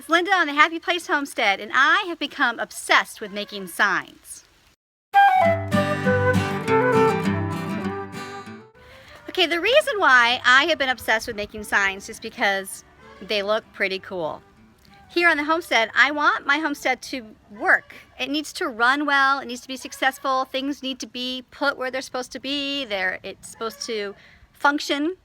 it's Linda on the Happy Place Homestead, and I have become obsessed with making signs. Okay, the reason why I have been obsessed with making signs is because they look pretty cool. Here on the homestead, I want my homestead to work. It needs to run well, it needs to be successful, things need to be put where they're supposed to be, it's supposed to function.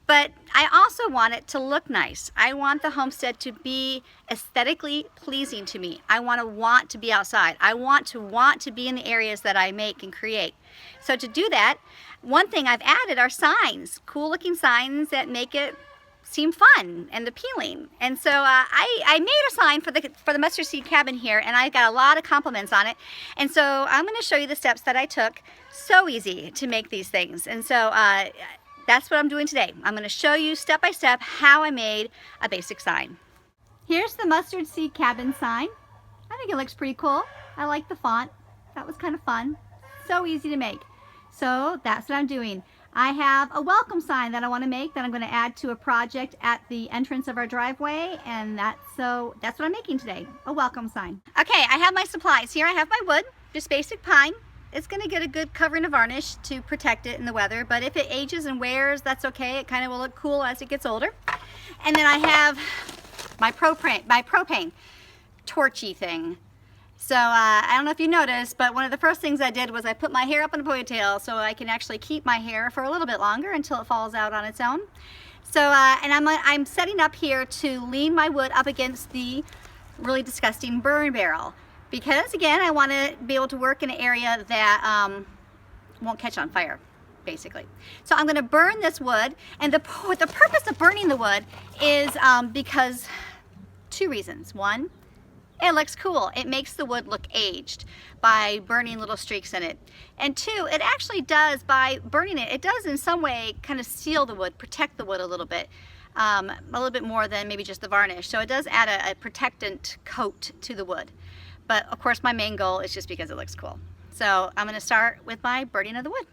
But I also want it to look nice. I want the homestead to be aesthetically pleasing to me. I want to be outside. I want to be in the areas that I make and create. So to do that, one thing I've added are signs, cool looking signs that make it seem fun and appealing. And so I made a sign for the mustard seed cabin here, and I got a lot of compliments on it. And so I'm going to show you the steps that I took. So easy to make these things. And so that's what I'm doing today. I'm going to show you step by step how I made a basic sign. Here's the mustard seed cabin sign. I think it looks pretty cool. I like the font. That was kind of fun. So easy to make. So that's what I'm doing. I have a welcome sign that I want to make that I'm going to add to a project at the entrance of our driveway, and that's what I'm making today, a welcome sign. Okay, I have my supplies. Here I have my wood, just basic pine. It's going to get a good covering of varnish to protect it in the weather, but if it ages and wears, that's okay. It kind of will look cool as it gets older. And then I have my propane torchy thing. So I don't know if you noticed, but one of the first things I did was I put my hair up in a ponytail so I can actually keep my hair for a little bit longer until it falls out on its own. So and I'm setting up here to lean my wood up against the really disgusting burn barrel. Because again, I want to be able to work in an area that won't catch on fire, basically. So I'm going to burn this wood, and the purpose of burning the wood is because two reasons. One, it looks cool. It makes the wood look aged by burning little streaks in it. And two, it actually does, by burning it, it does in some way kind of seal the wood, protect the wood a little bit more than maybe just the varnish. So it does add a protectant coat to the wood. But of course my main goal is just because it looks cool. So I'm going to start with my burning of the wood.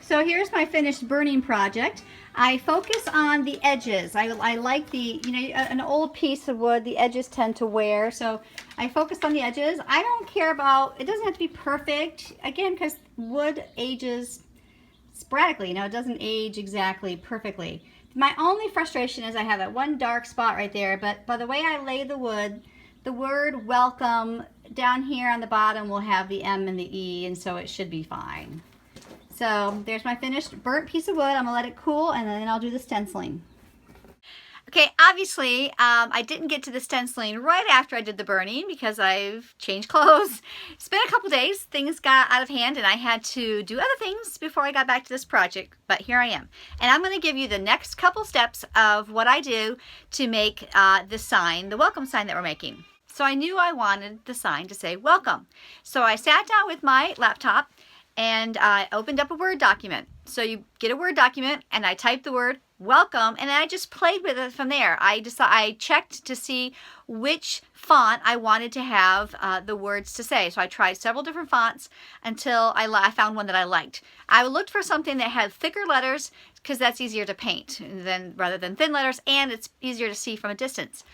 So here's my finished burning project. I focus on the edges. I like the, an old piece of wood, the edges tend to wear. So I focused on the edges. I don't care about, it doesn't have to be perfect. Again, because wood ages sporadically. It doesn't age exactly perfectly. My only frustration is I have that one dark spot right there, but by the way I lay the wood, the word welcome down here on the bottom will have the M and the E, and so it should be fine. So there's my finished burnt piece of wood. I'm gonna let it cool, and then I'll do the stenciling. Okay, obviously I didn't get to the stenciling right after I did the burning because I've changed clothes. It's been a couple days, things got out of hand, and I had to do other things before I got back to this project, but here I am. And I'm gonna give you the next couple steps of what I do to make this sign, the welcome sign that we're making. So I knew I wanted the sign to say welcome. So I sat down with my laptop and I opened up a Word document. So you get a Word document and I typed the word welcome, and then I just played with it from there. I checked to see which font I wanted to have the words to say. So I tried several different fonts until I found one that I liked. I looked for something that had thicker letters because that's easier to paint rather than thin letters, and it's easier to see from a distance.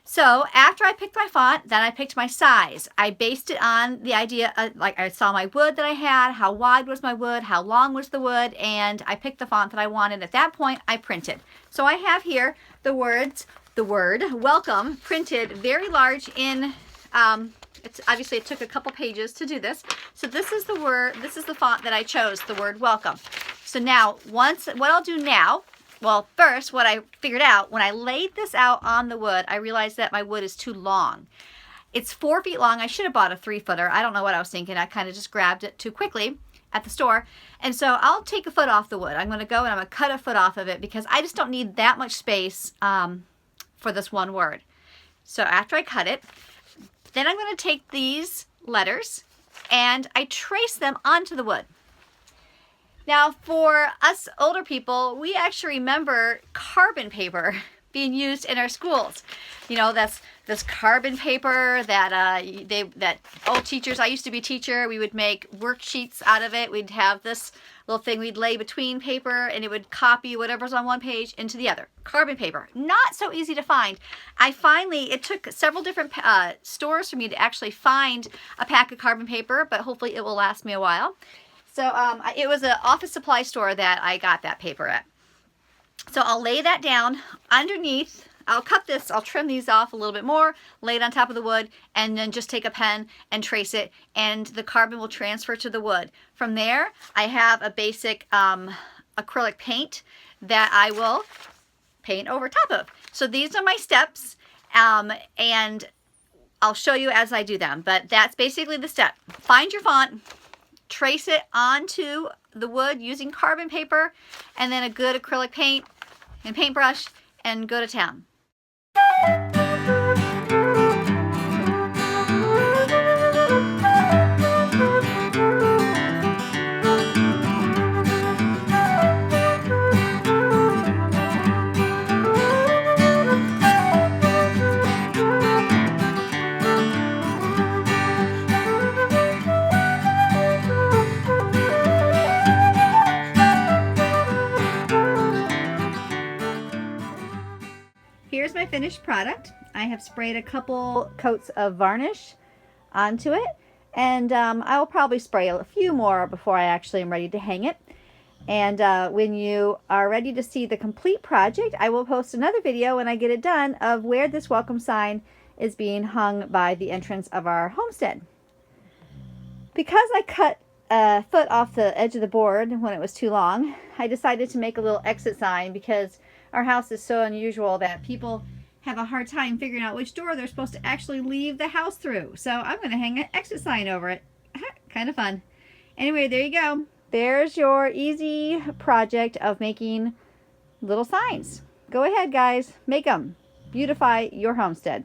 So after I picked my font, then I picked my size. I based it on the idea, like I saw my wood that I had, how wide was my wood, how long was the wood, and I picked the font that I wanted. At that point, I printed. So I have here the word welcome printed very large in, obviously it took a couple pages to do this. So this is the font that I chose, the word welcome. So now, what I'll do now, well, first, what I figured out, when I laid this out on the wood, I realized that my wood is too long. It's 4 feet long. I should have bought a 3-footer. I don't know what I was thinking. I kind of just grabbed it too quickly at the store. And so I'll take a foot off the wood. I'm going to go and I'm going to cut a foot off of it because I just don't need that much space for this one word. So after I cut it, then I'm going to take these letters and I trace them onto the wood. Now, for us older people, we actually remember carbon paper being used in our schools. You know, that's this carbon paper that old teachers, I used to be a teacher, we would make worksheets out of it. We'd have this little thing we'd lay between paper and it would copy whatever's on one page into the other. Carbon paper, not so easy to find. It took several different stores for me to actually find a pack of carbon paper, but hopefully it will last me a while. So it was an office supply store that I got that paper at. So I'll lay that down underneath. I'll trim these off a little bit more, lay it on top of the wood, and then just take a pen and trace it, and the carbon will transfer to the wood. From there, I have a basic acrylic paint that I will paint over top of. So these are my steps, and I'll show you as I do them, but that's basically the step. Find your font, trace it onto the wood using carbon paper, and then a good acrylic paint and paintbrush, and go to town. Here's my finished product. I have sprayed a couple coats of varnish onto it, and I will probably spray a few more before I actually am ready to hang it. And when you are ready to see the complete project, I will post another video when I get it done of where this welcome sign is being hung by the entrance of our homestead. Because I cut a foot off the edge of the board when it was too long, I decided to make a little exit sign because our house is so unusual that people have a hard time figuring out which door they're supposed to actually leave the house through. So I'm going to hang an exit sign over it. Kind of fun. Anyway, there you go. There's your easy project of making little signs. Go ahead, guys. Make them. Beautify your homestead.